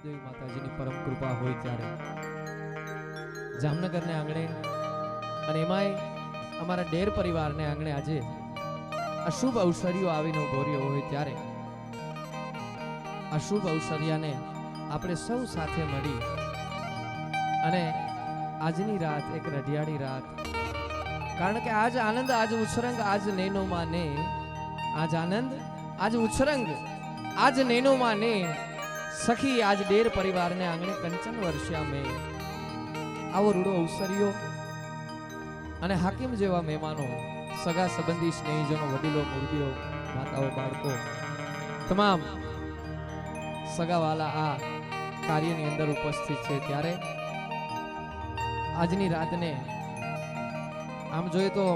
કુળદેવી માતાજીની પરમ કૃપા હોય ત્યારે જામનગરને આંગણે અને એમાંય અમારા ડેર પરિવારને આંગણે આજે આ શુભ અવસરીઓ આવીને ઉભો રહ્યો હોય ત્યારે આ શુભ અવસરિયાને આપણે સૌ સાથે મળી અને આજની રાત એક રઢિયાળી રાત, કારણ કે આજ આનંદ આજ ઉછરંગ આજ નૈનો માને, આજ આનંદ આજ ઉછરંગ આજ નૈનો માને, સખી આજ ડેર પરિવારને આંગણે કંચન વર્ષ્યા મેં. આવો રૂડો અવસરીઓ અને હાકીમ જેવા મહેમાનો, સગા સંબંધી સ્નેહીજનો, વડીલો, મુરબીઓ, માતાઓ, બાળકો, તમામ સગાવાલા આ કાર્યની અંદર ઉપસ્થિત છે ત્યારે આજની રાતને આમ જોઈએ તો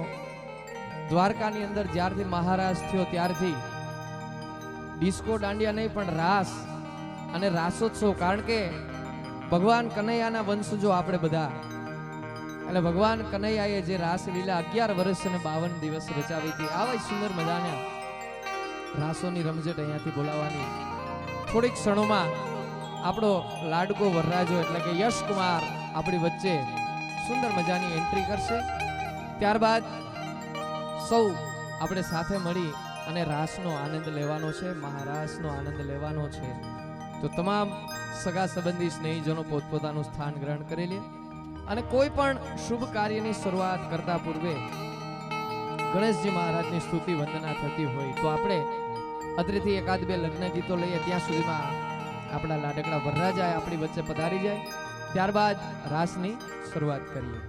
દ્વારકાની અંદર જ્યારથી મહારાજ થયો ત્યારથી ડિસ્કો દાંડિયા નહીં પણ રાસ અને રાસોત્સવ, કારણ કે ભગવાન કનૈયાના વંશજો આપણે બધા, એટલે ભગવાન કનૈયાએ જે રાસલીલા 11 વર્ષ અને 52 દિવસ રચાવી હતી, આવા સુંદર મજાના રાસોની રમઝટ અહીંયાથી બોલાવવાની થોડીક ક્ષણોમાં આપણો લાડકો વરરાજો એટલે કે યશકુમાર આપણી વચ્ચે સુંદર મજાની એન્ટ્રી કરશે. ત્યારબાદ સૌ આપણે સાથે મળી અને રાસનો આનંદ લેવાનો છે, મહારાસનો આનંદ લેવાનો છે. તો તમામ સગા સંબંધી સ્નેહીજનો પોતપોતાનું સ્થાન ગ્રહણ કરી લે અને કોઈ પણ શુભ કાર્યની શરૂઆત કરતા પૂર્વે ગણેશજી મહારાજની સ્તુતિ વંદના થતી હોય તો આપણે અત્રેથી એકાદ બે લગ્ન ગીતો લઈએ, ત્યાં સુધીમાં આપણા લાડકડા વરરાજા આપણી વચ્ચે પધારી જાય, ત્યારબાદ રાસની શરૂઆત કરીએ.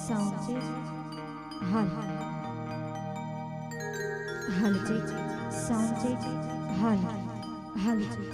Sound check. Hal. Hal check. Sound check. Hal. Hal check.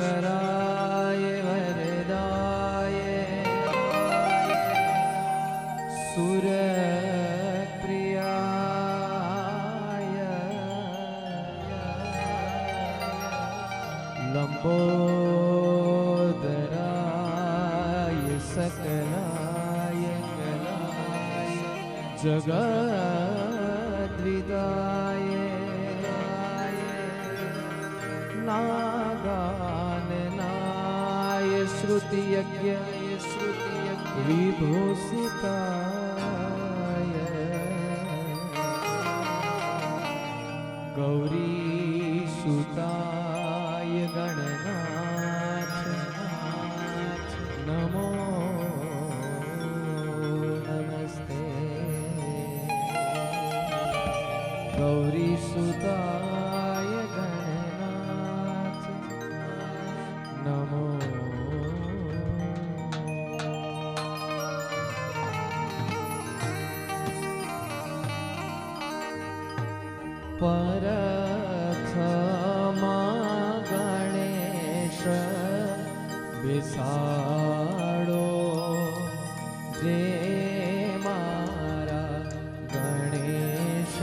વિઘ્નેશ્વરાય વરદાય સુરપ્રિયાય લંબોદરાય સકલાય કલાય જગદ્વિદાય નાગાનનાય શ્રુતિ યજ્ઞ વિભૂષિતાય ગૌરી સુતાય ગણનાથ નમો નમસ્તે. ગૌરી સુતાય ગણનાથ નમો. પરથમાં ગણેશ બેસાડો રે મારા ગણેશ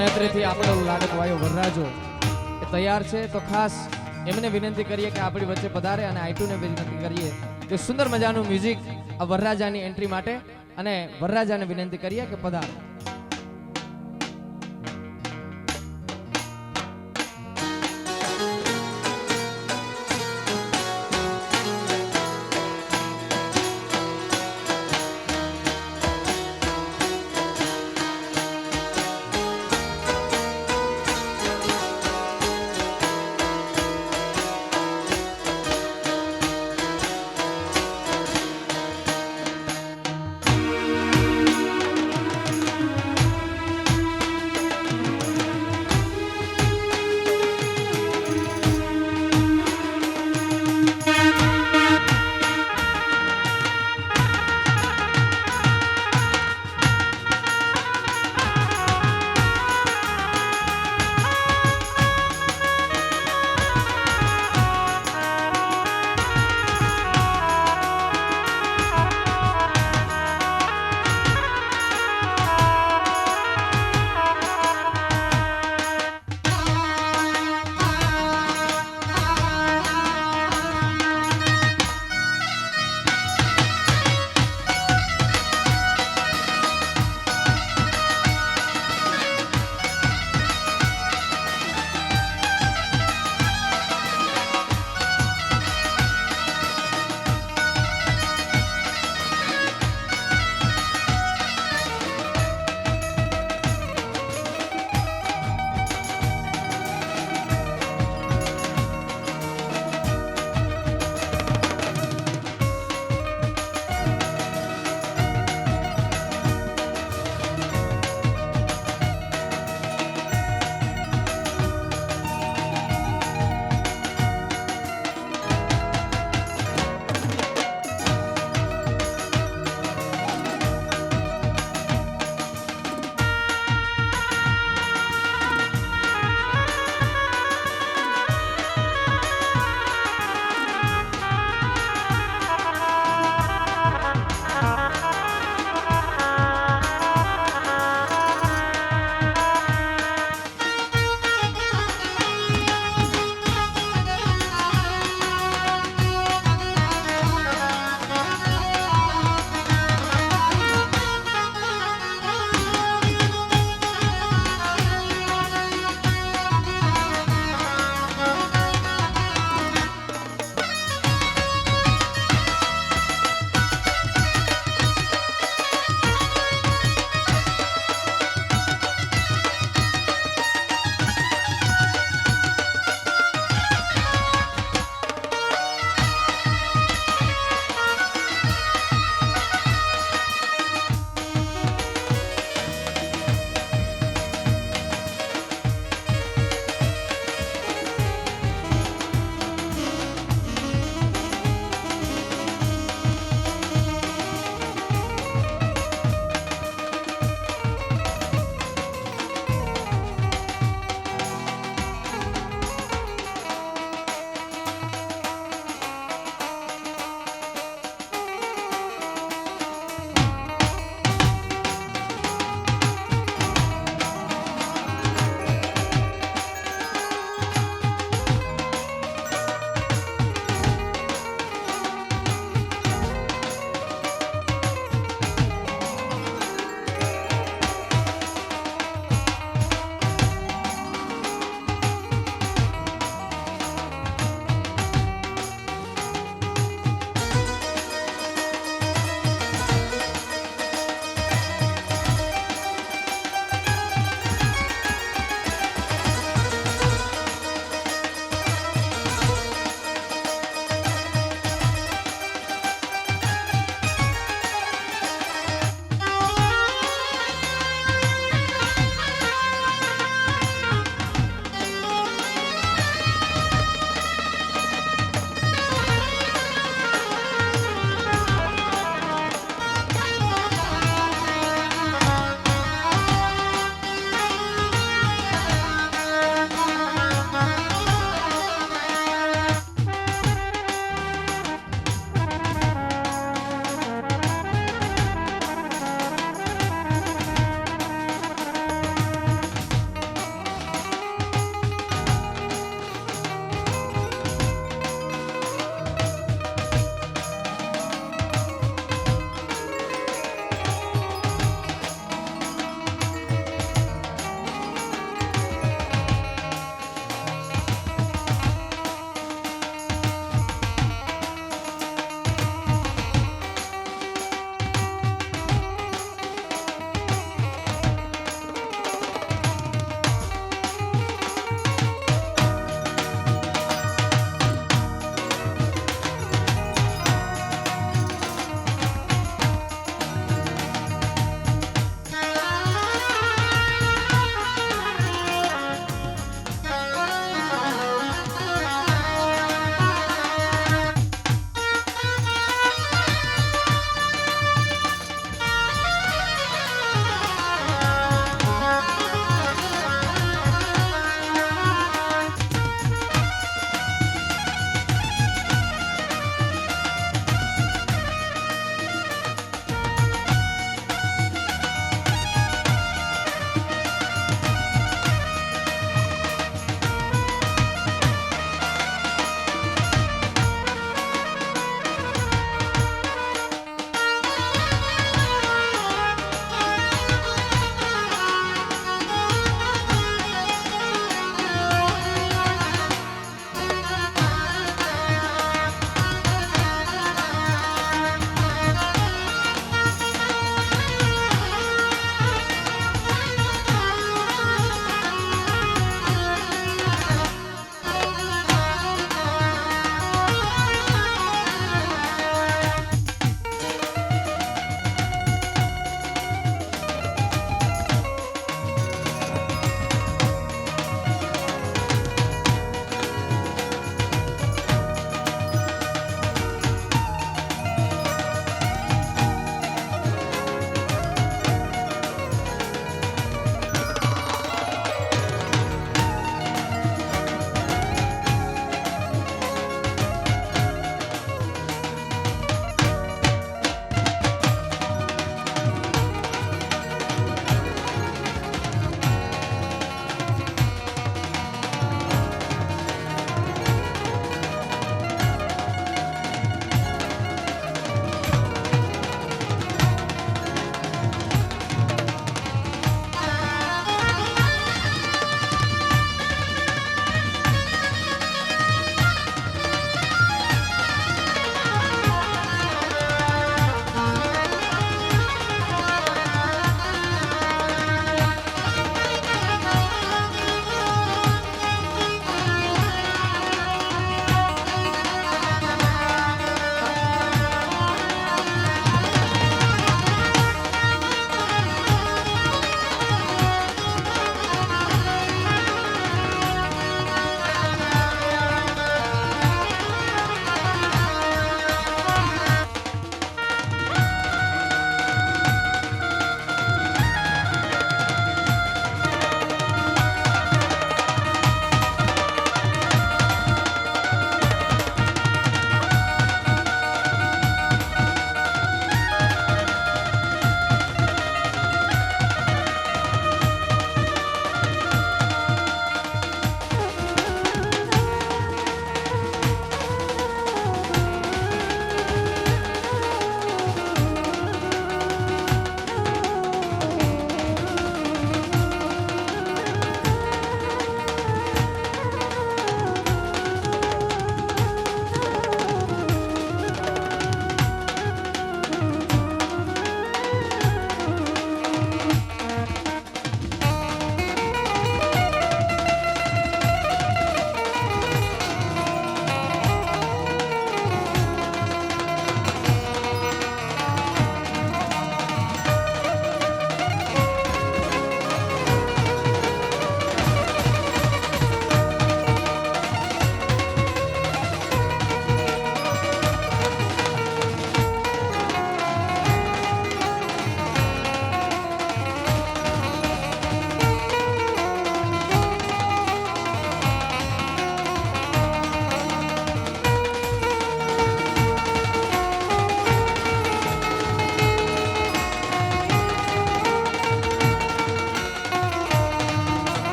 અને અત્રેથી આપણો લાડક વાયો વરરાજો એ તૈયાર છે. તો ખાસ એમને વિનંતી કરીએ કે આપણી વચ્ચે પધારે અને આઈટુને વિનંતી કરીએ કે સુંદર મજાનું મ્યુઝિક આ વરરાજાની એન્ટ્રી માટે, અને વરરાજાને વિનંતી કરીએ કે પધારે.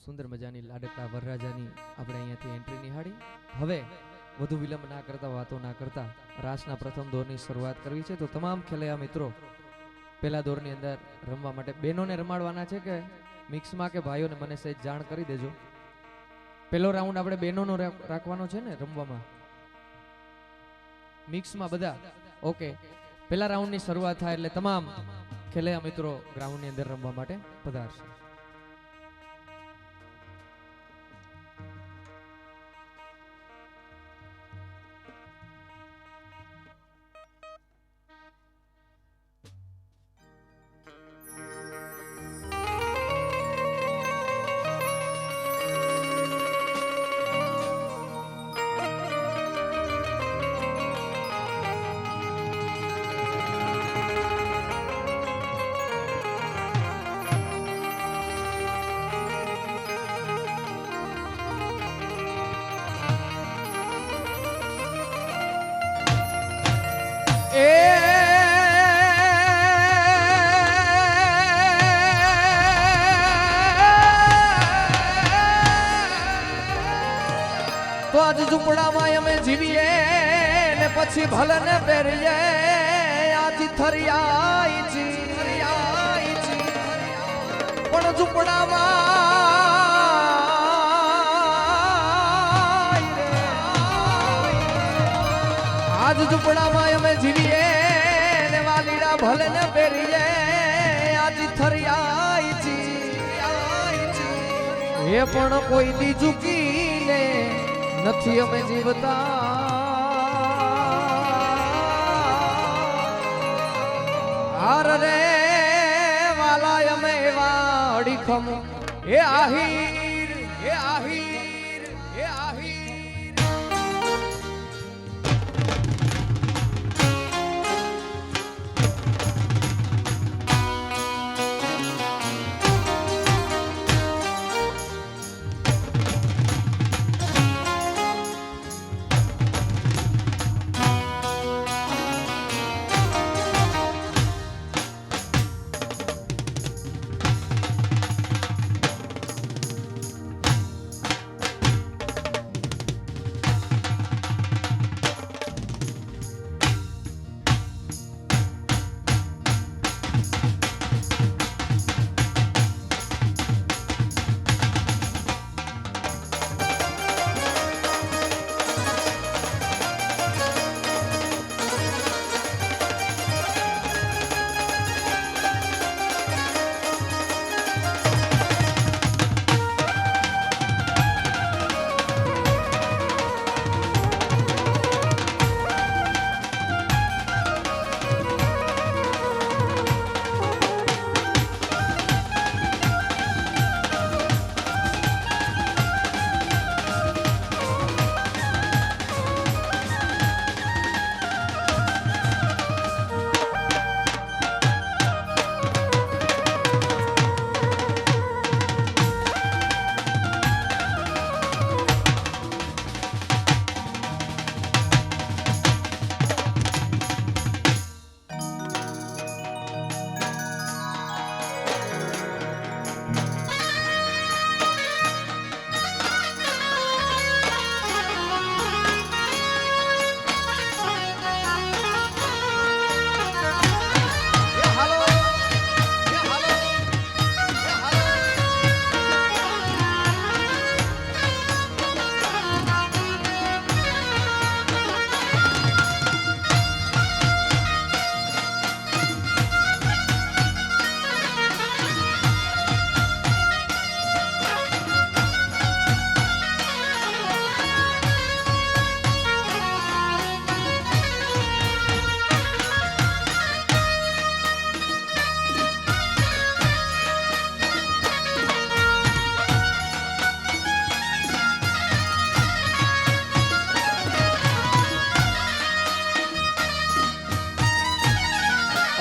સુંદર મજાની લાડકડા વરરાજાની આપણે અહીંયાથી એન્ટ્રી નિહાળી. હવે વધુ વિલંબ ના કરતા, વાતો ના કરતા રાસના પ્રથમ દોરની શરૂઆત કરવી છે. તો તમામ ખેલૈયા મિત્રો પહેલા દોરની અંદર રમવા માટે બહેનોને રમાડવાના છે કે મિક્સમાં કે ભાઈઓને મને સહેજ જાણ કરી દેજો. પહેલો રાઉન્ડ આપણે બહેનોનો રાખવાનો છે ને રમવામાં, મિક્સમાં બધા. ઓકે, પહેલા રાઉન્ડની શરૂઆત થાય એટલે તમામ ખેલૈયા મિત્રો ગ્રાઉન્ડની અંદર રમવા માટે પધારશે. તો આજ ઝૂંપડામાં અમે જીવીએ ને પછી ભલે ને પહેરીએ, આજ થરિયાઈ છી પણ ઝૂંપડામાં આજ ઝૂંપડામાં અમે જીવીએ ને વાલીડા ભલે ને પહેરીએ, આજ થરિયાઈ છી એ પણ કોઈ દી ઝૂકીને નથી અમે જીવતા. હાર રે વાલા અમે વાડી ખમ એ આહીર એ આહીર એ આહીર.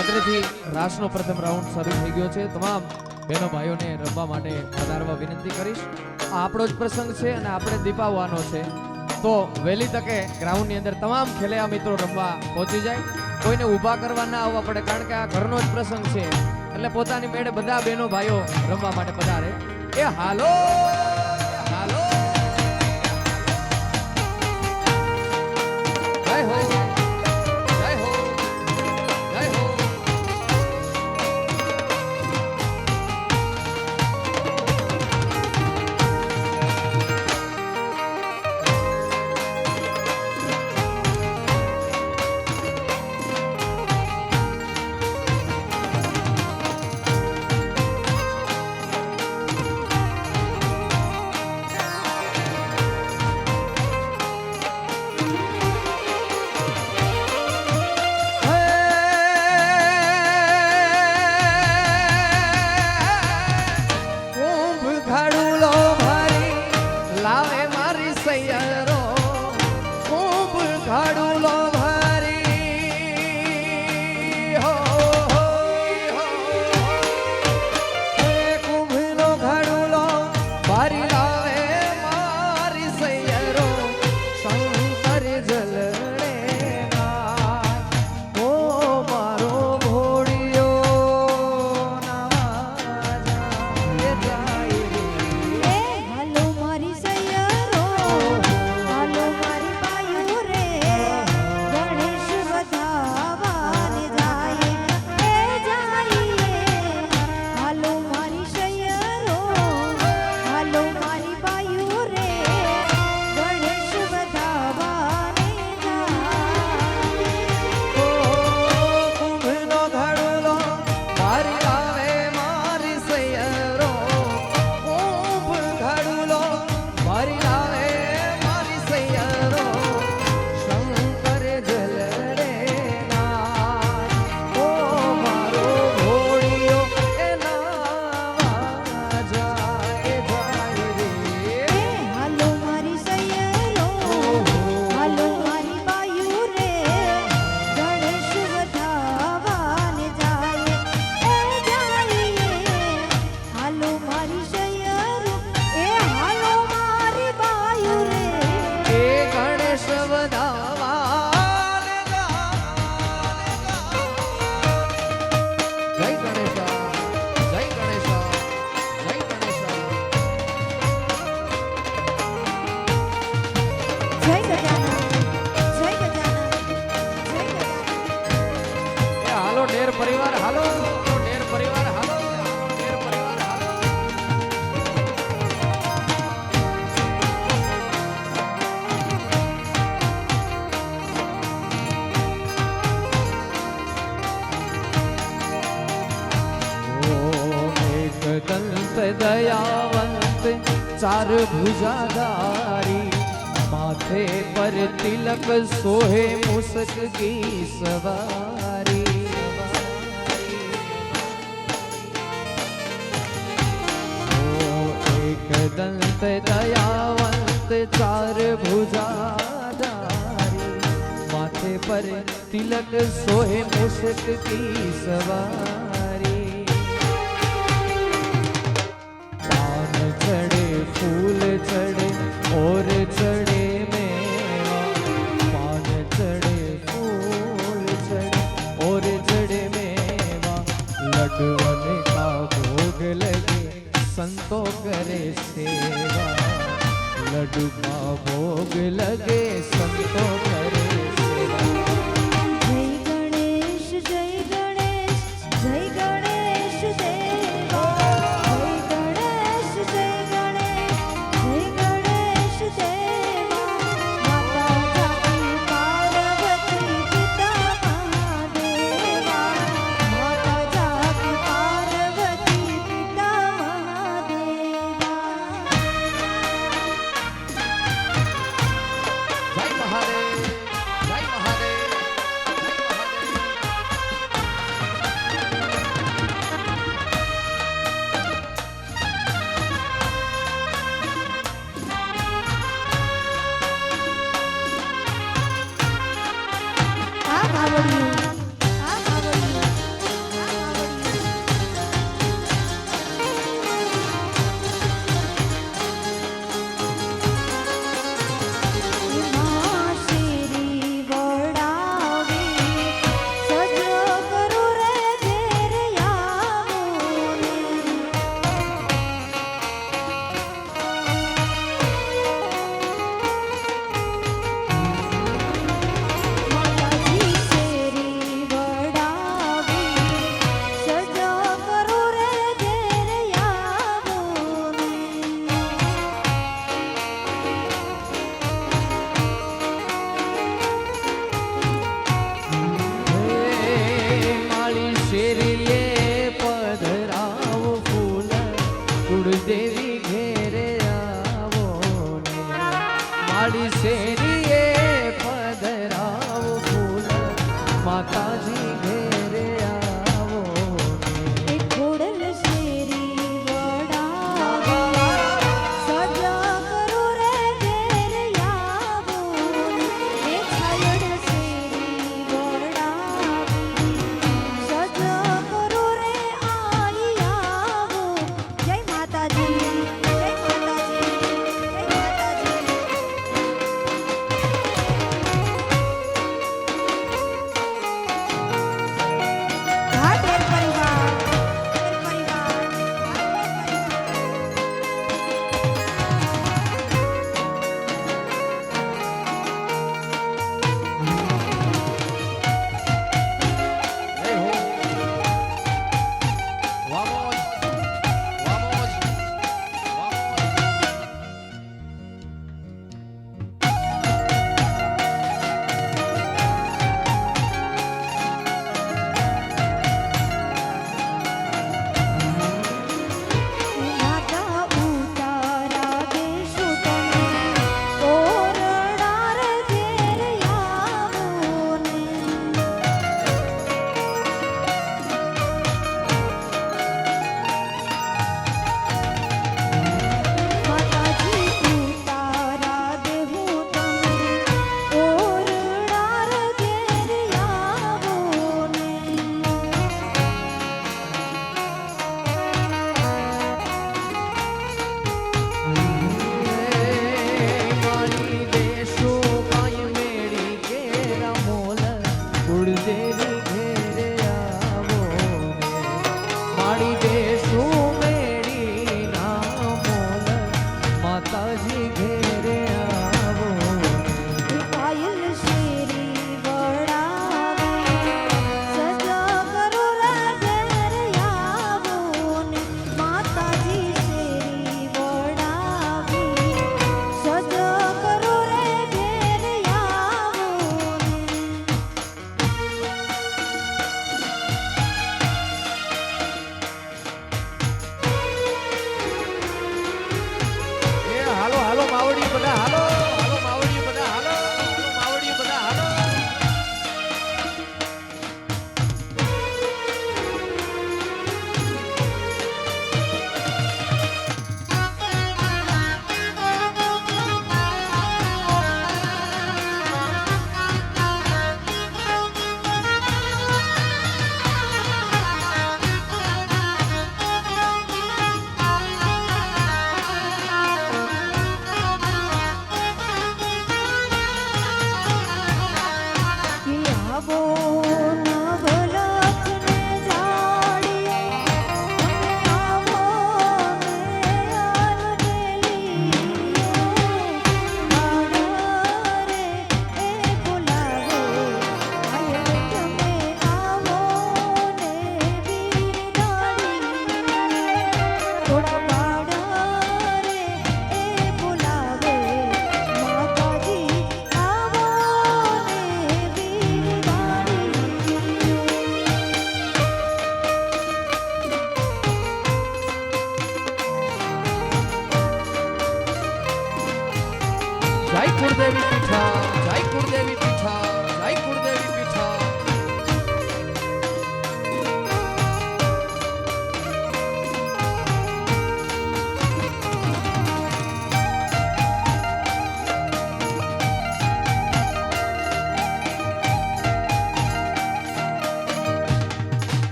અત્રેથી રાસનો પ્રથમ રાઉન્ડ શરૂ થઈ ગયો છે. તમામ બહેનો ભાઈઓને રમવા માટે પધારવા વિનંતી કરીશ. આ આપણો જ પ્રસંગ છે અને આપણે દીપાવવાનો છે, તો વહેલી તકે ગ્રાઉન્ડની અંદર તમામ ખેલૈયા મિત્રો રમવા પહોંચી જાય. કોઈને ઊભા કરવા ના આવવા પડે, કારણ કે આ ઘરનો જ પ્રસંગ છે એટલે પોતાની મેળે બધા બહેનો ભાઈઓ રમવા માટે પધારે. એ હાલો હાલો જય હો જય હો જય હો ઘડુલો ભરી લાવે મારી સૈયરો ખૂબ ઘડુલો ભરી હો કુંભનો ઘડુલો ભરી લાવે મારી સૈયરો શંકર જલડે ઓ મારો ભોળિયો હાલો મારી સૈયરો હાલો મારી બાયુ રે ગણેશ વધાવાને જાય એ જાય હાલો મારી સૈયરો હાલો મારી બાયુ રે ગણેશ વધાવાને જાય કુંભનો ઘડુલો ભરી લાવે મારી સૈયરો કુંભ ઘડુલો ભરી લાવે મારી સૈયરો શંકર જલડે ઓ મારો ઘોડિયો એ નાવા જાય રે હાલો મારી સૈયરો હાલો મારી બાયુ રે ગણેશ વધાવાને જાય એ જાય હાલો મારી સૈયરો એ હાલો મારી બાયુ રે એ ગણેશ વધાવાને જય ગણેશા જય ગણેશા જય ગણેશા જય ગજાનન જય ગજાનન જય ગજાનન એ હાલો ઢેર પરિવાર હાલો ઢેર પરિવાર હાલો ઢેર પરિવાર હાલો એક દંત દયાવંત ચાર ભુજાધારી માથે પર તિલક સોહે મુસક કી સવારી એક દંત દયાવંત ચાર ભુજાધારી માથે પર તિલક સોહે મુસક કી સવારી पान चढ़े फूल चढ़े और चढ़े मेवा पान चढ़े फूल चढ़े और चढ़े मेवा लड्डूवन का भोग लगे संतों करे सेवा लड्डू का भोग लगे संतों करे सेवा જય ગણેશ જય ગણેશ જય ગણેશ દેવા જય ગણેશ જય ગણેશ જય ગણેશ દેવા માતા જાતિ પાર્વતી પિતા મહાદેવા માતા જાતિ પાર્વતી પિતા મહાદેવા જય મહાદેવ જય મહાદેવ આ બાવળિયું આ બાવળિયું આ બાવળિયું માસી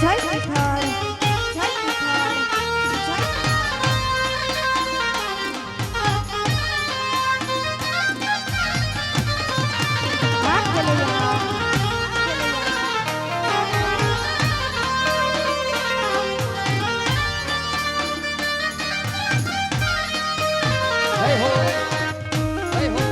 જય વિઠ્ઠલ જય વિઠ્ઠલ જય હાથ ગેલૈયા જય હો જય હો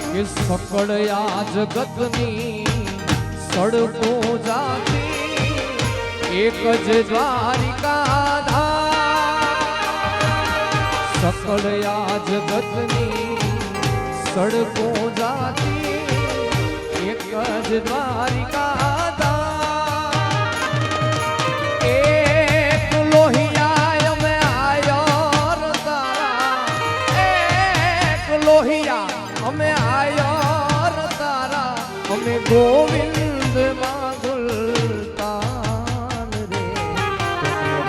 કે સકળ આ જગતની સડકો જાતી એક જ દ્વારિકા ધામ સકળ આ જગતની સડકો જાતી એક જ દ્વારિકા ધામ એક લોહિયા અમે આયો તારા એક લોહિયા અમે આયો તારા અમે ગોવિંદ માં ગુલતાન રે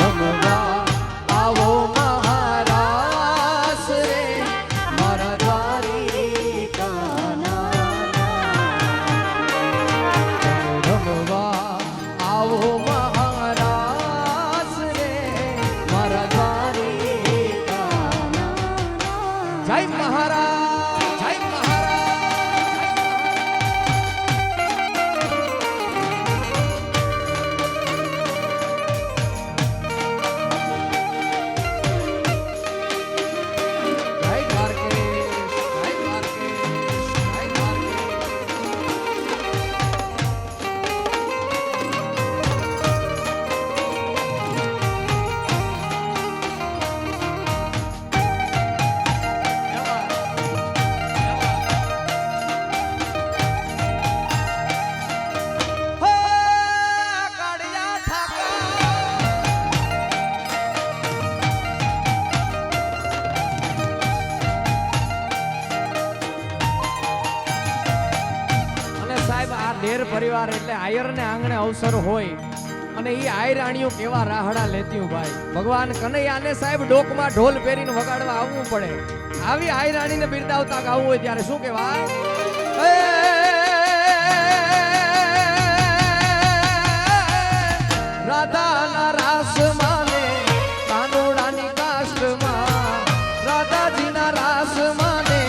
રમવા આવો મહારાસ રે મારા દ્વારિકાના રમવા આવો મહારાસ રે મારા દ્વારિકાના જય મહારાજ જય ઢેર પરિવાર એટલે આયર ને આંગણે અવસર હોય અને ઈ આયરાણીઓ કેવા રાહડા લેતી ભાઈ ભગવાન કનૈયાને સાહેબ ડોકમાં ઢોલ પહેરીને વગાડવા આવવું પડે આવી આયરાણીને બિરદાવતા ગાવું હોય ત્યારે શું કહેવાય રાધાના રાસ માને કાનોડાની કાષ્ટમાં રાધાજીના રાસ માને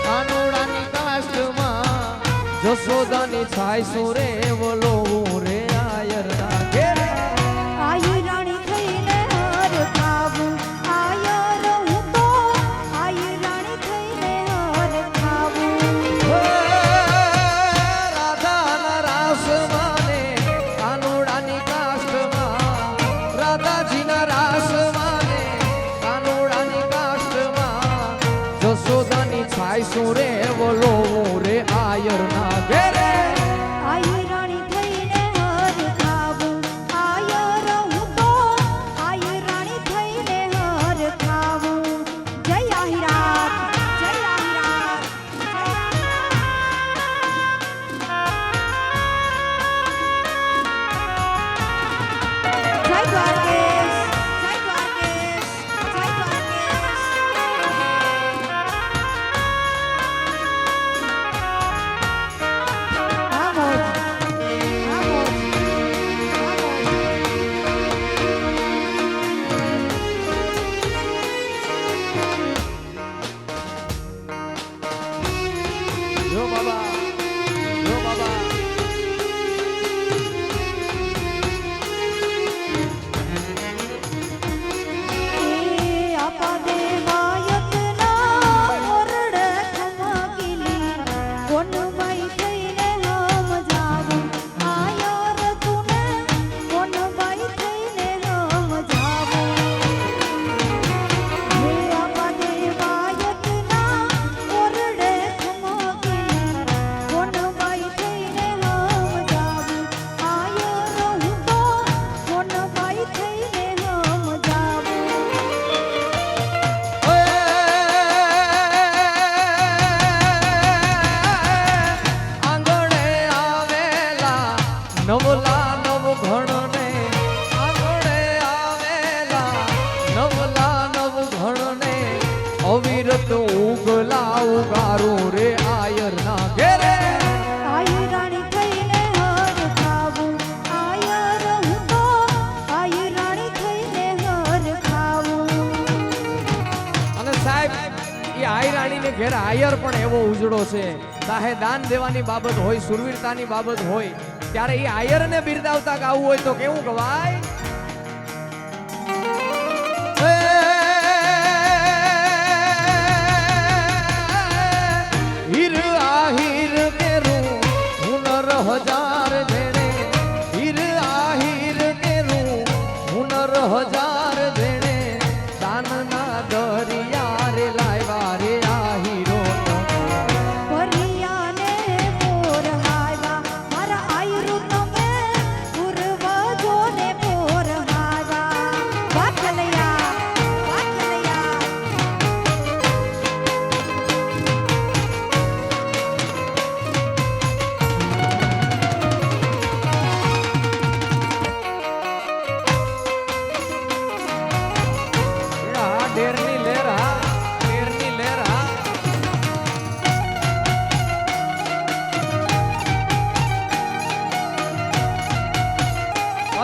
કાનોડાની કાષ્ટમાં જશોદાની છાય સુરે બોલો રે આયરના ઘેરે આયર રાણી થઈને હર ખાવું આયર હું તો આયર રાણી થઈને હર ખાવું રાધાના રાસ માને કાનોડાની કાષ્ટમાં રાધાજીના રાસ માને કાનોડાની કાષ્ટમાં જશોદાની છાય સુરે બોલો રે આયરના ઘેરે આયર રાણી થઈને હર ખાવું આયર હું તો આયર રાણી થઈને હર ખાવું જય આહિરાત જય આહિરાત જય દ્વારકેશ જય દ્વારકેશ જય દ્વારકેશ અવિરત ઉગલા ઉગારું રે આયર ના ઘેરે આયર રાણી થઈને હર ખાવું આયર હું તો આયર રાણી થઈને હર ખાવું. અને સાહેબ એ આઈ રાણીને ઘેર આયર પણ એવો ઉજળો છે. ચાહે દાન દેવાની બાબત હોય, સુરવીરતાની બાબત હોય, ત્યારે એ આયરને બિરદાવતા ગાવું હોય તો કેવું ગવાય? હીર આહીર કેરું હુનર હજાર જેણે, હીર આહીર કેરું હુનર હજાર જેણે, દાનના દરિયા રે લાવ્યા રે આહીરો. પરિયાને પોર હાવા મારા આયરુ તમે પૂર્વજોને પોર હાવા. વાખલયા વાખલયા આ ડેરની લેર, હા ડેરની લેર, હા.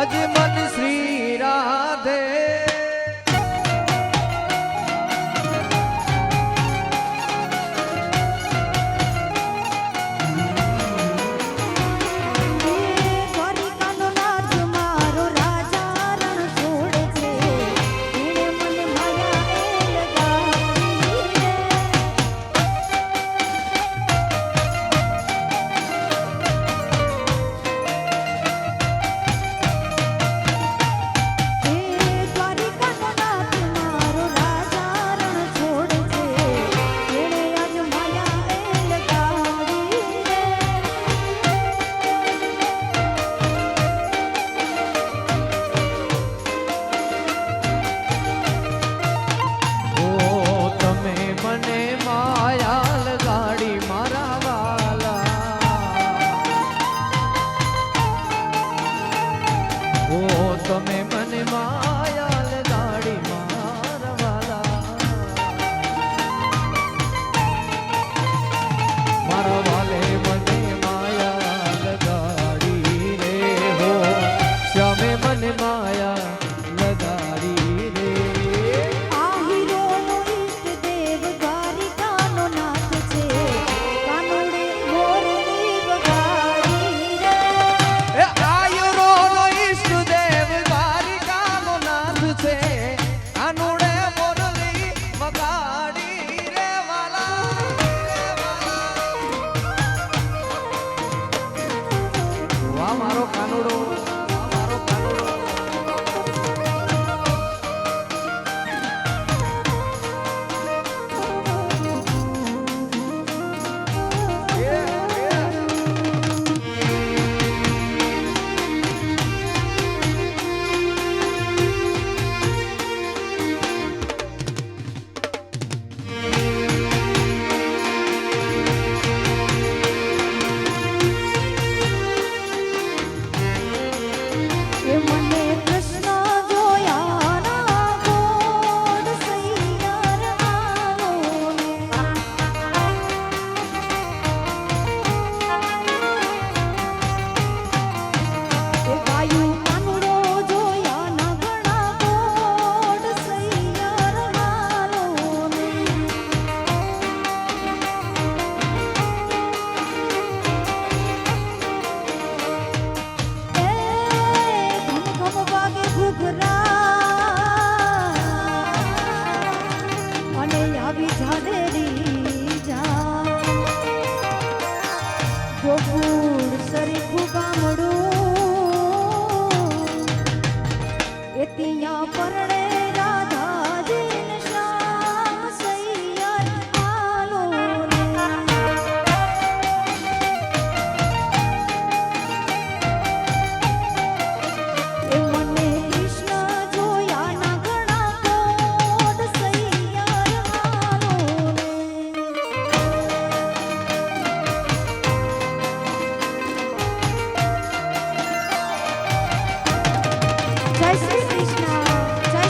અજમન શ્રી રાધે દ્વારિકાનો નાથ મારો રાજા રણ છોડે છે. એણે મને માયા એ લગાવી રે. હે દ્વારિકાનો નાથ મારો રાજા રણ છોડે છે. એણે આજ માયા એ લગાવી રે. ઓ તમે મને માયા લગાડી મારા વાલા, ઓ તમે મને માયા લગાડી મારા વાલા, મારા વાલે મને માયા લગાડી રે હો, શ્યામે મને માયા લગાડી રે. આહીરોનો ઈષ્ટ દેવ દ્વારિકાનો નાથ છે. કાનુડે મોરલી વગાડી રે. એ આયરોનો ઈષ્ટદેવ દ્વારિકાનો નાથ છે, કાનુડે મોરલી વગાડી રે વાલા, રે વાલા. વાહ મારો કાનુડો, વાહ મારો કાનુડો. એ મને કૃષ્ણ જોયા ના ગોડ સૈયર આવો ને. એ ગાયું કાનુડો જોયા ના ઘણા ગોડ સૈયર આવો ને. ઘમ ઘમ વાગે ઘૂઘરા અને આવી ઝાડેરી જા. ગોકુળ સરીખું ગામડું એ ત્યાં પરણે રાધાજીને શ્યામ સૈયર આલો ને. એ મને કૃષ્ણ જોયા ના ઘણા કોડ સૈયર આલો ને. જય શ્રી કૃષ્ણ, જય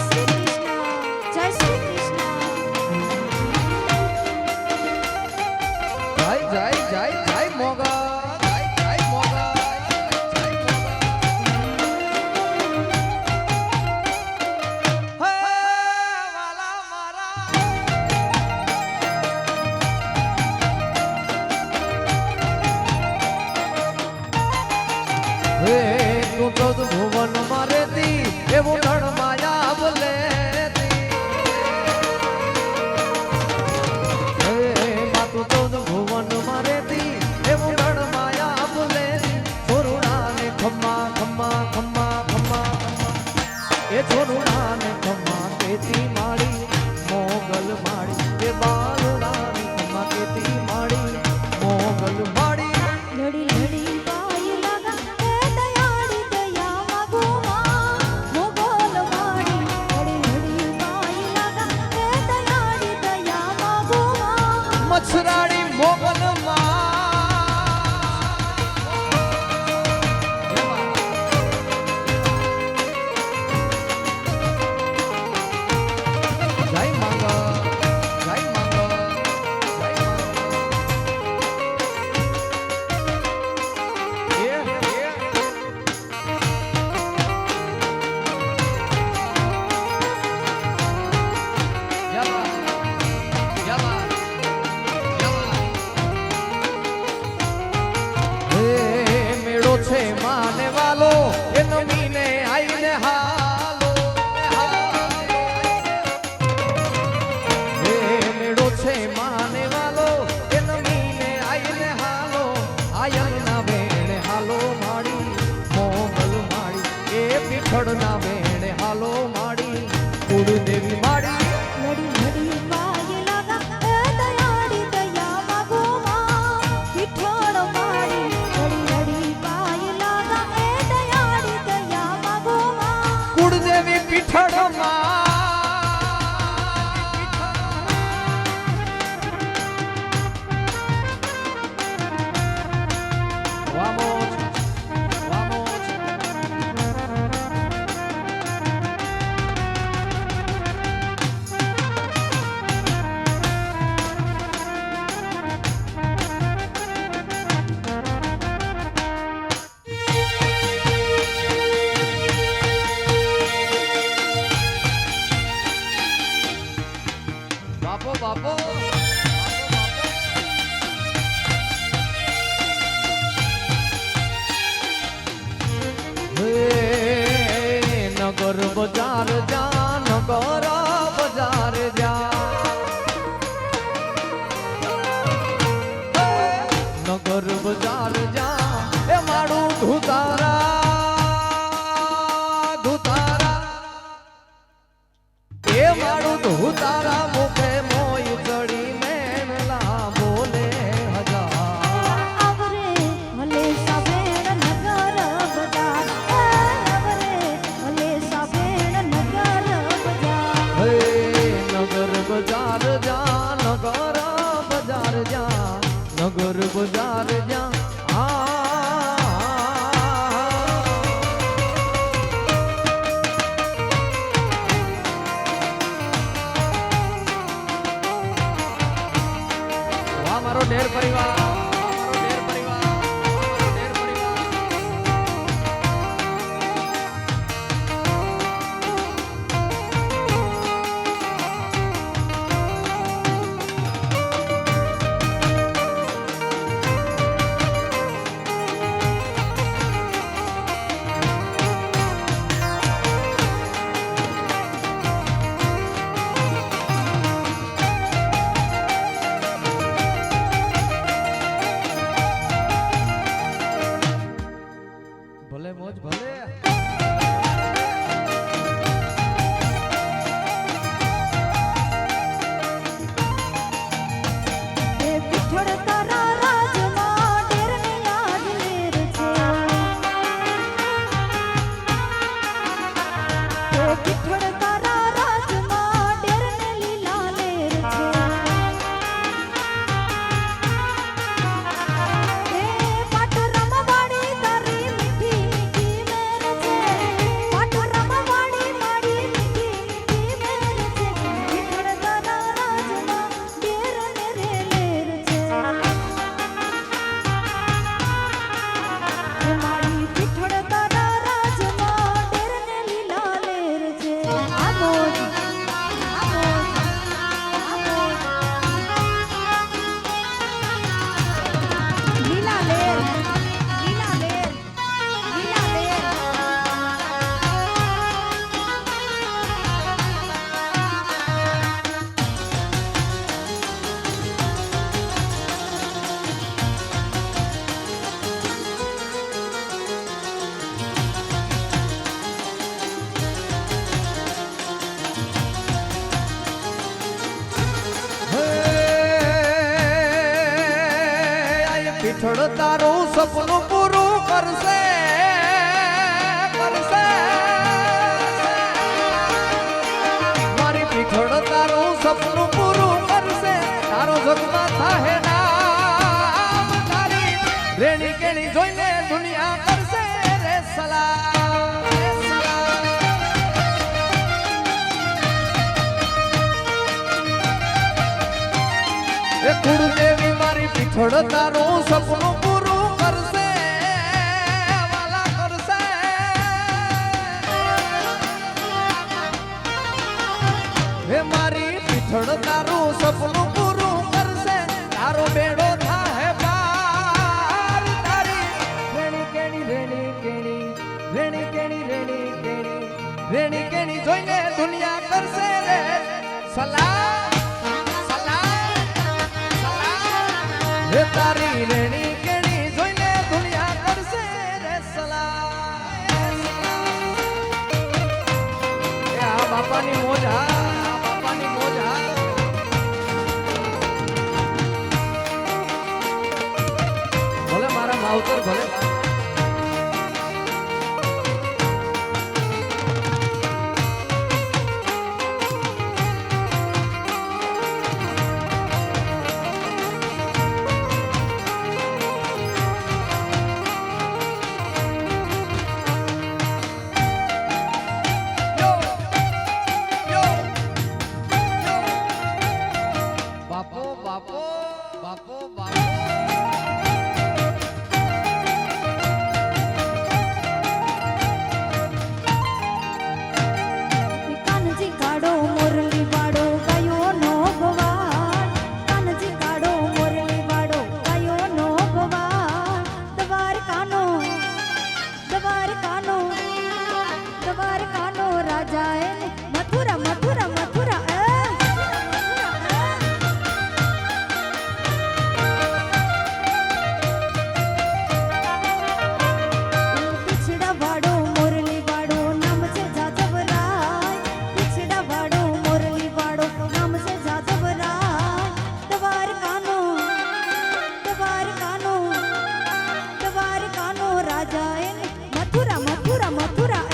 હું 14 ભુવન માં રહેતી એવું નળ માયા બોલે માતું 14 ભુવન માં રહેતી એવું નળ માયા બોલે છોરુડા ને ખમ્મા ખમ્મા ખમ્મા ખમ્મા એ છોરુડા ને ખમ્મા કેતી માળી મોગલ માળી એ બાલુડા ને ખમ્મા કેતી માળી મોગલ માળી લડી લડી પાય લાગા એ દયાળી દયા માગો માં મોગલ માડી લડી લડી પાય લાગા એ દયાળી દયા માગો માં મચ્છરાડી મોગલ માં જય માંગા જય માંગા જય મેળો છે માને વાલો એ નમીને આઈને હાલો મેળો છે માને વાલો એ નમીને આઈને હાલો આયન ના વેણે હાલો માડી મોગલ માડી એ પીઠળ ના વેણે હાલો માડી કુળદેવી માડી લડી લડી પાય લાગા એ દયાળી દયા માગો માં વિઠ્ઠળ માડી લડી લડી પાય લાગા એ દયાળી દયા માગો માં કુળદેવી પીઠળ વામોજ વામોજ બાપો બાપો નગર બજાર જા નગર બજાર જા નગર બજાર જા એ મારું ધુતારા ધુતારા એ મારું ધુતારા મુખે મોય ચડી મેનલા બોલે હજાર આવરે ભલે સાબેણ નગર બજાર આવરે ભલે સાબેણ નગર બજાર હે નગર બજાર જા નગર બજાર જા નગર બજાર જા વાહ મારો ઢેર પરિવાર મારો ઢેર પરિવાર મારો ઢેર પરિવાર ભલે મોજ ભલે એ વિઠ્ઠળ તારા રાજમાં ડેરને યાદ લેર છે એ વિઠ્ઠળ તારા રાજમાં ડેરને લીલા લેર છે એ પાટ રમવાડી તારી મીઠી મીઠી મેર છે પાટ રમવાડી મારી મીઠી મીઠી મેર છે વિઠ્ઠળ તારા રાજમાં ડેરને રે લેર છે પીઠળ તારું સપનું પૂરું કરશે કરશે મારી પીઠળ તારું સપનું પૂરું કરશે તારો જગમાં થાહે નામ તારી રેણી કેણી જોઈને દુનિયા કરશે રે સલામ રે સલામ એ કુળદેવી મારી પીઠળ તારું સપનું પૂરું કરશે વાલા કરશે હે મારી પીઠળ તારું સપનું પૂરું કરશે તારો બેડો થાહે પાર તારી રેણી કેણી રેણી કેણી રેણી કેણી રેણી કેણી રેણી કેણી જોઈને દુનિયા કરશે રે સલામ હે તારી રેણી કેણી જોઈને દુનિયા કરશે રે સલામ એ આ બાપાની મોજ આ બાપાની મોજ ભલે મારા માવતર ભલે બાપો બાપો બાપો બાપો કાનજી કાઢો મોરલી વાળો ગાયો નો ભવાન કાનજી કાઢો મોરલી વાળો ગાયો નો ભવાન દ્વારકાનો દ્વારકાનો દ્વારકાનો રાજા એ મથુરા મથુરા મથુરા પીછડા વાળો મોરલી વાળો નામ છે જાજવરાય પીછડા વાળો મોરલી વાળો નામ છે જાજવરાય દ્વારકાનો દ્વારકાનો દ્વારકાનો રાજા એ મથુરા મથુરા મથુરા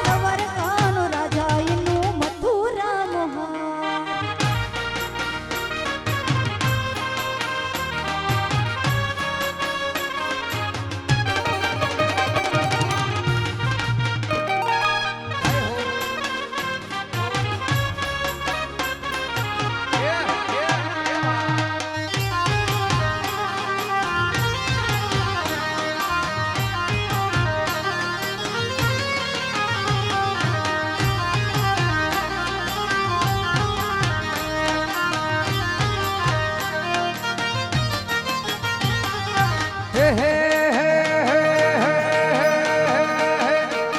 દ્વારકાનો રાજા એનું મથુરા મોહન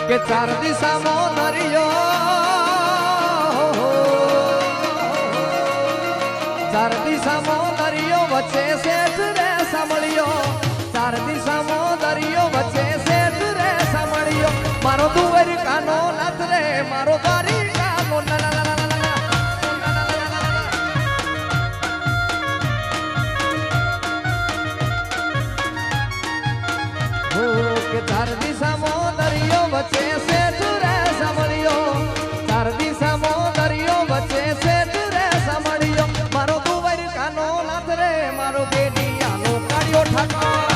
કે ચાર દિશામાં નરિયો ચાર દિશામાં દરિયો વચ્ચે શેઠ રે સાંભળ્યો ચાર દિશામાં દરિયો વચ્ચે શેઠ રે સાંભળ્યો મારો દુવર કાનો નાથ રે મારો બારી કાનો લા લા લા લા લા કે ચાર દિશામાં દરિયો વચ્ચે શેઠ રે સાંભળ્યો ચાર દિશામાં દરિયો વચ્ચે શેઠ રે સાંભળ્યો મારો દુવર કાનો નાથ રે મારો બેડિયાનો કાળિયો ઠાકોર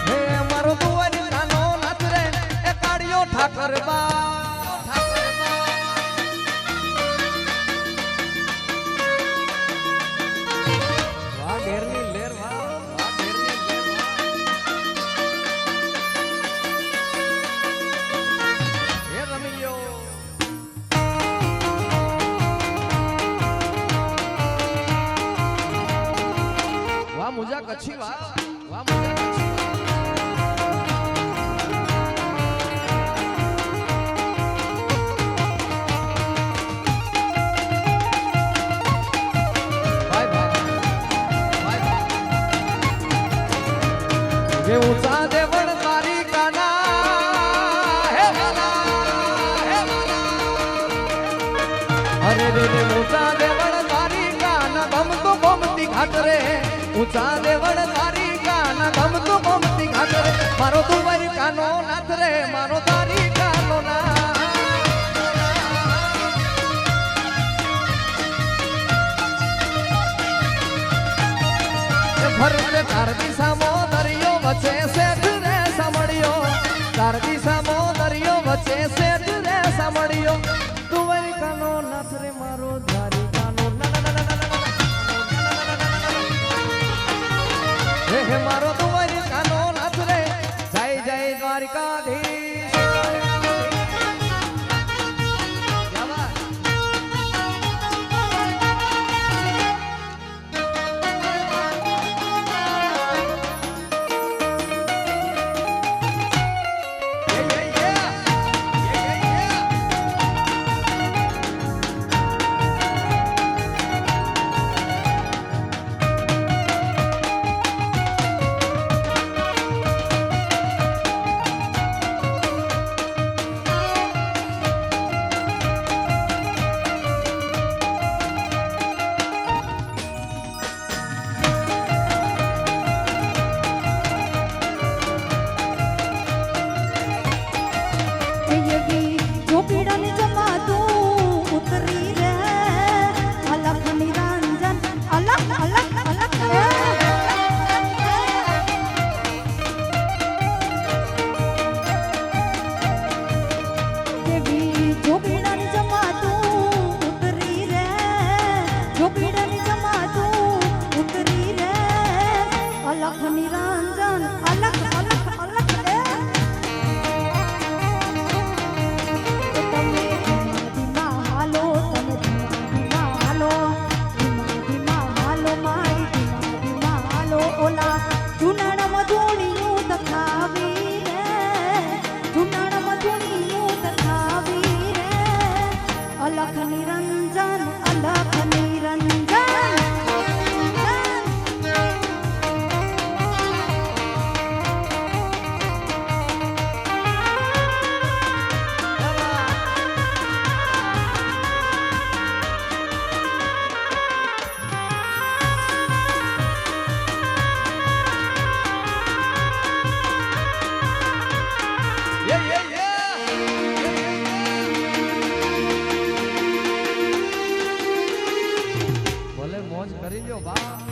હે મારો દુવર કાનો નાથ રે એ કાળિયો ઠાકર બા વાહ ઘેરની લેર વાહ મુજા કચ્છી વાહ વાહ મુજા કચ્છી ભાઈ ભાઈ જે ઊંચા દેવળ તારી કાના હે વાલા હે વાલા ઘાટ રે ઊંચા દેવળ તારી કાના ગમતું ગમતી ઘાટ રે મારો તુંવરી કાનો નાથ રે મારો તારી કાનો ના ભરતે ચાર દિશામો દરિયો વચ્ચે શેઠ રે સાંભળ્યો ચાર દિશામો દરિયો વચ્ચે શેઠ રે સાંભળ્યો તુંવરી કાનો નાથ રે મારો ધારી કાનો હે મારો તુંવરી કાનો નાથ રે જય જય દ્વારકાધીશ ભલે મોજ કરી લ્યો બા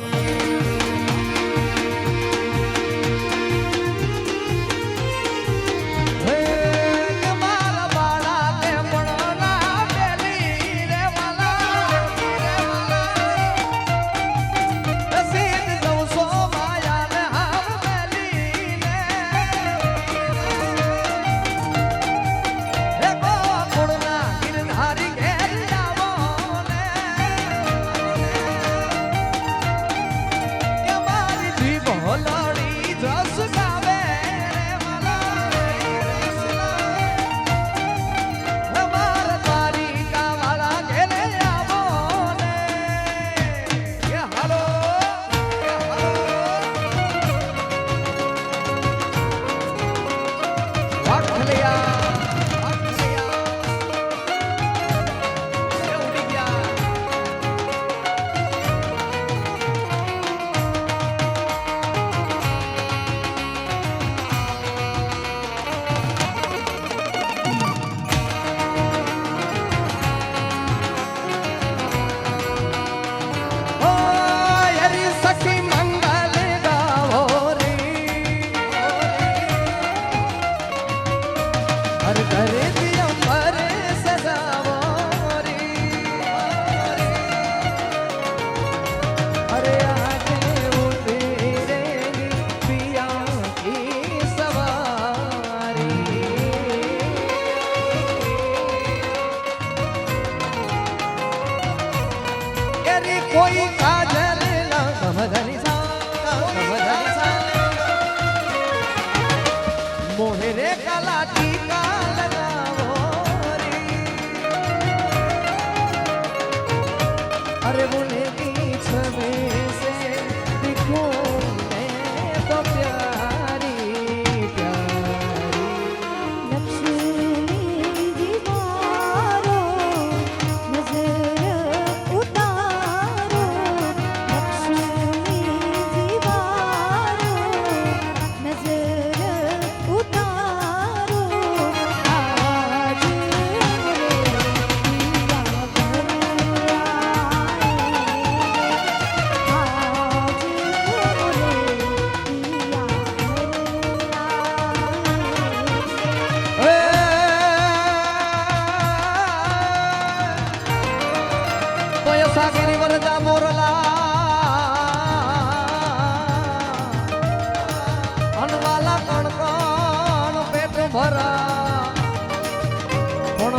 कोई काजल ना समझनी सा मोहे रे काला टीका लगावो रे अरे बोले बीच में से दिखो मैं तो प्यारी प्यारी लक्ष्मी जी मारो नजर उतारो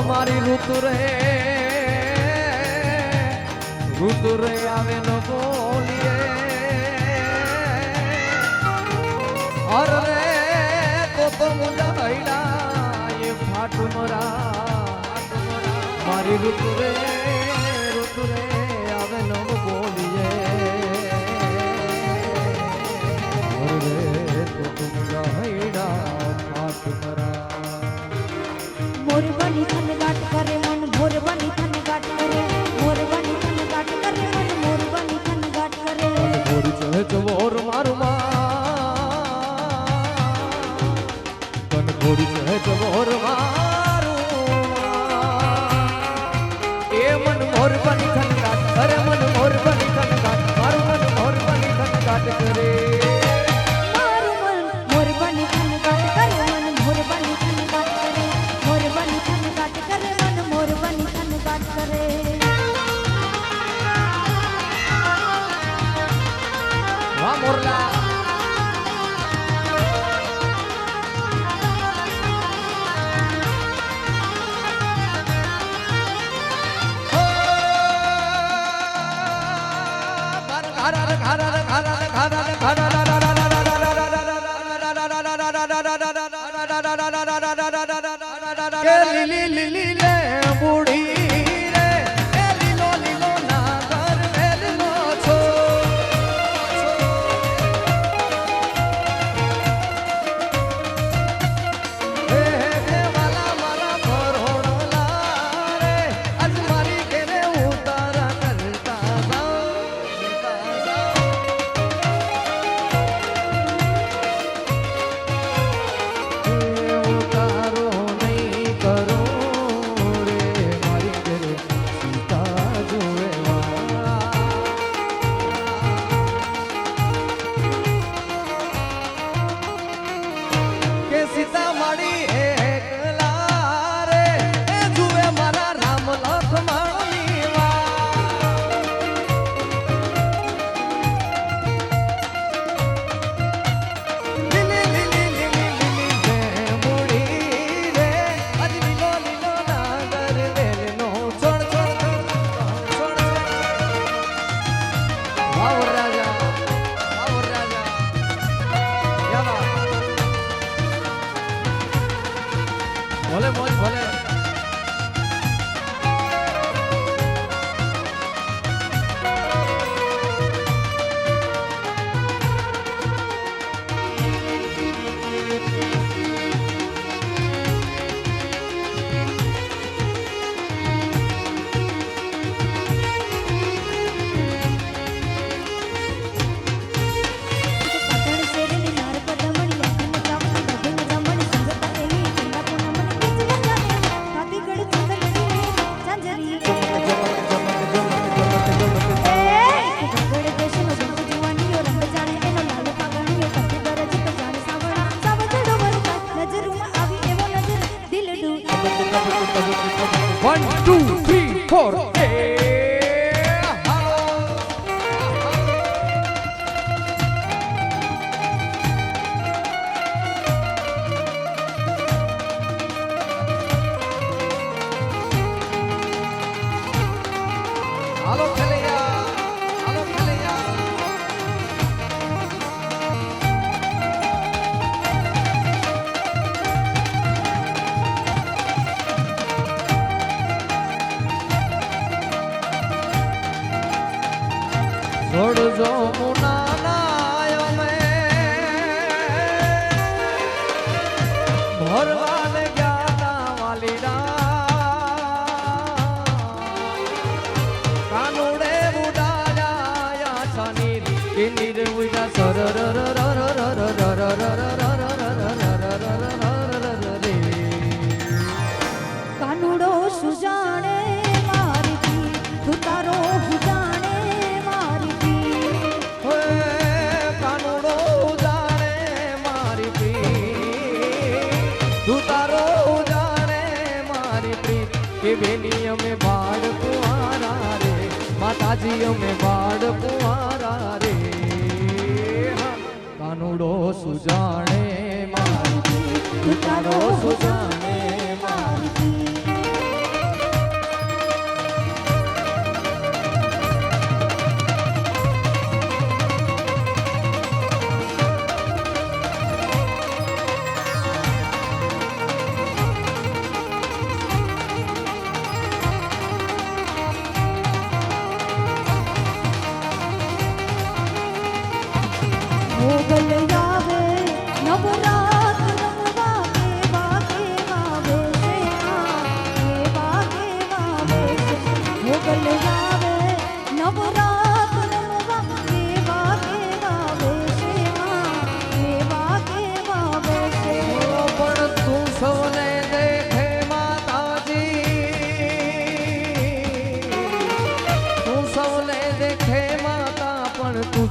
મારી ઋતુ રે આવે ન બોલીએ અરે તો મુંડા હૈડા એ ફાટ મરા મારી ઋતુ રે આવે ન બોલીએ અરે તો મુંડા હૈડા ફાટ મરા મોરબની થન ગાટ કરે મન મોરબની થન ગાટ કરે મોરબની થન ગાટ કરે મન મોરબની થન ગાટ કરે મોર ચહે ચવોર મારું માં તન ઘોડી ચહે ચવોર મારું એ મન મોરબની થન ગાટ કરે મન મોરબની થન ગાટ મારું મન મોરબની થન ગાટ કરે મારું મન મોરબની થન ગાટ કરે મન મોરબની થન ગાટ કરે મોરબની થન ગાટ કરે મન મોરબની થન ગાટ કરે વાહ મોરલા લીલી લીલી લે બુડી રે એ લીલો લીલો નાગર વેલનો છો હે હે વાલા મારા ભરોણલા રે આજ મારી ઘેરે ઉતારા કરતા જાઓ ઉતારો નહીં કરો રે મારી ઘેરે સીતા જોવા કે સીતા માડી એકલા રે એ જુએ મારા રામ લખમણની લીલી લીલી લીલી લીલી લે બુડી રે આજ લીલો લીલો નાગર વેલનો છોડ છોડ છોડ વાવ રાજા યા ભલે મોજ ભલે પતણ શેરની નાર પદમણી અખંડ ચાવડી ગગન જમણી સંગતા એની ચંદા પૂનમની કિચલા જાને ખાતી ગળ ચંદલડી ચાંજરી ગગડ દેશનો બંધ જુવાનીઓ રંગ જાણે એનો લાલ પાગણીઓ કથે ગરજ તો જાણે સાવણા સાવજડો વરતા નજરમાં આવી એવો નજર દિલડું 1 2 3 4 હાલો ખેલૈયા હાલો ખેલૈયા છોડજો મુનાનાય મેં ભરવાને ગયા વાલીડા કાનુડે ઉડાયા છાની કે નીર ઉડા સર કાનુડો સુજાણે મારી પી તું તારો હુજાણે મારી પી કાનુડો જાણે મારી પ્રીત તું તારો જાણે મારી પ્રીત કે બેની અમે બાળ કુંવારા રે માતાજી અમે બાળ કુંવારા રે કાનુડો સુજાણે મારી પ્રીત તું તારો સુજાણે મારી પ્રીત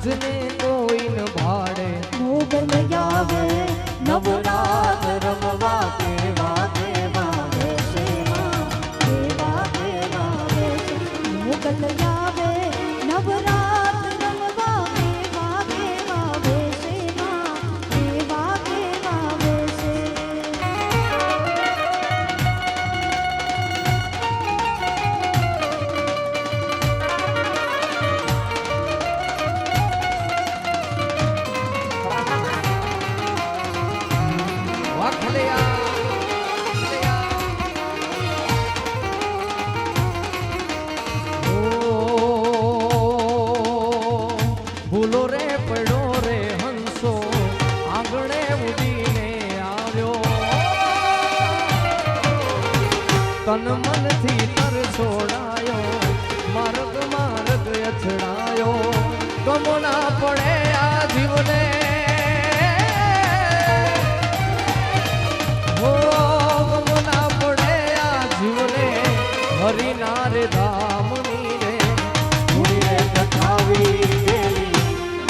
દૂધને કોઈ ન ભાડે મોગલ આવે નવરાત રમવા કેવા કેવા વેશે માં કેવા કેવા વેશે મોગલ આવે નવરાત રમવા કેવા કેવા વેશે માં કેવા કેવા વેશે ભૂલો રે પડો રે હંસો આંગણે ઉડીને આવ્યો તન મનથી તર છોડાયો માર્ગ માર્ગ અથડાયો ગમના પડે આ જીવને ગમના પડે આ જીવને હરિના રે ધામની રે ધૂળી રે કથાવી ગેલી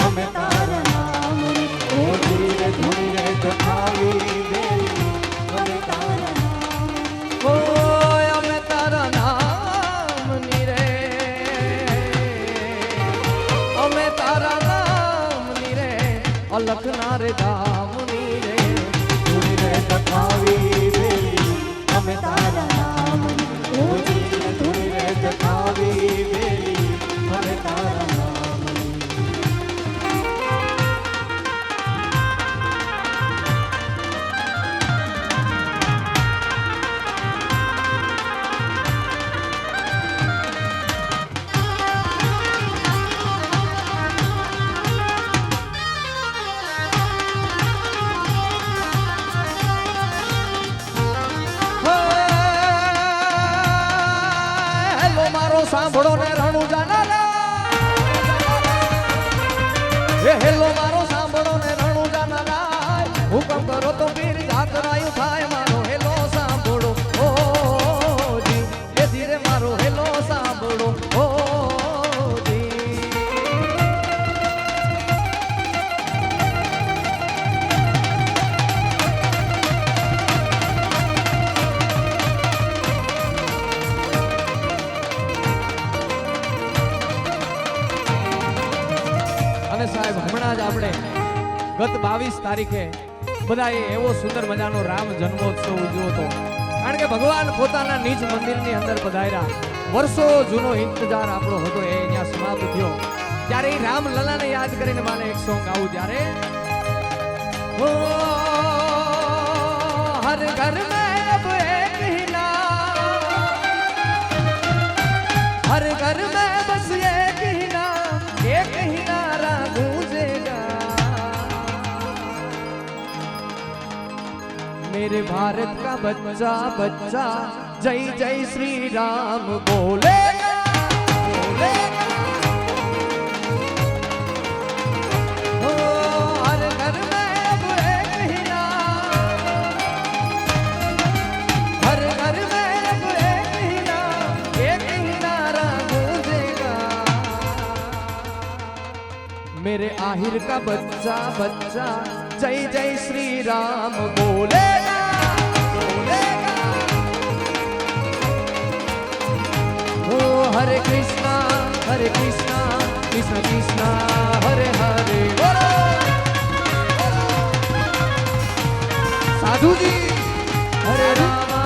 અમે તારા નામની ધૂળી રે કથાવી ગેલી અમે તારા નામની અમે તારા નામની રે અમે તારા નામની રે અલખના રે ધામની રે ધૂળી રે કથાવી ગેલી અમે તારા નામની ધૂળી રે કથાવી ગેલી અમે તારા નામની સાંભળો ને રણુ જાનારા હેલો મારો સાંભળો ને રણુ જાનારા હુકમ કરો તો વીર જાતરાયું થાય મારો હેલો સાંભળો ઓ જી એ ધીરે મારો હેલો સાંભળો ઓ જી અને સાહેબ હમણાં જ આપણે ગત 22 તારીખે બધાએ એવો સુંદર મજાનો રામ જન્મોત્સવ ઉજવ્યો હતો કારણ કે ભગવાન પોતાના નિજ મંદિરની અંદર પધાર્યા વર્ષો જૂનો ઇંતજાર આપણો હતો એ અહીંયા સમાપ્ત થયો ત્યારે એ રામ લલાને યાદ કરીને મારે એક સોંગ ગાવું ત્યારે ઓ હર ઘર મેં અબ એક ही नाम हर घर में बस एक ही नारा गूंजेगा मेरे भारत का बच्चा बच्चा जय जय श्री राम बोलेगा बोलेगा ओ हर घर में अब एक ही नाम हर घर में अब एक ही नाम एक ही नारा गूंजेगा मेरे आहिर का बच्चा बच्चा जय जय श्री राम बोलेगा बोलेगा ओ हरे कृष्णा कृष्ण कृष्ण हरे हरे बोलो साधु जी हरे रामा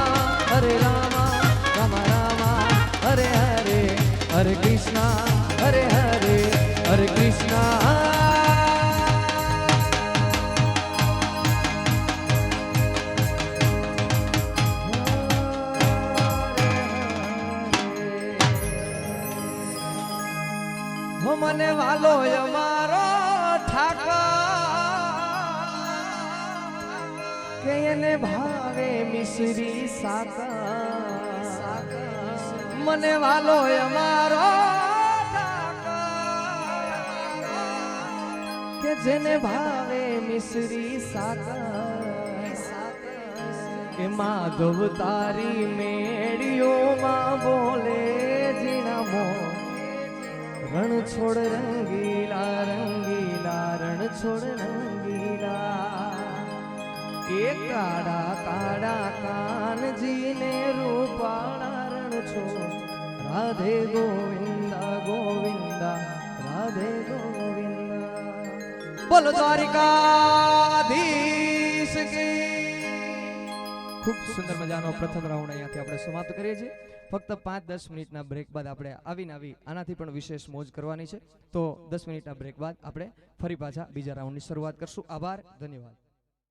राम रामा हरे हरे हरे कृष्णा हरे कृष्णा મને વાલો અમારો ઠાકર કે એને ભાવે મિશ્રી સાકર મને વાલો અમારો કે જેને ભાવે મિશ્રી સાકર કે માધવ તારી મેળીઓમાં બોલે જીણા મો રણ છોડ રંગીલા રંગી છોડ રંગીલા એ કાળા કાળા કાનજીને રૂપાળા રણ છોડ રાધે ગોવિંદા ગોવિંદા રાધે ગોવિંદા બોલો દ્વારિકાધીશ કી ખૂબ સુંદર મજાનો પ્રથમ રાઉન્ડ અહીંયાથી આપણે સમાપ્ત કરીએ છીએ ફક્ત 5-10 મિનિટના બ્રેક બાદ આપણે આવીને આનાથી પણ વિશેષ મોજ કરવાની છે તો 10 મિનિટના બ્રેક બાદ આપણે ફરી પાછા બીજા રાઉન્ડની શરૂઆત કરશું આભાર ધન્યવાદ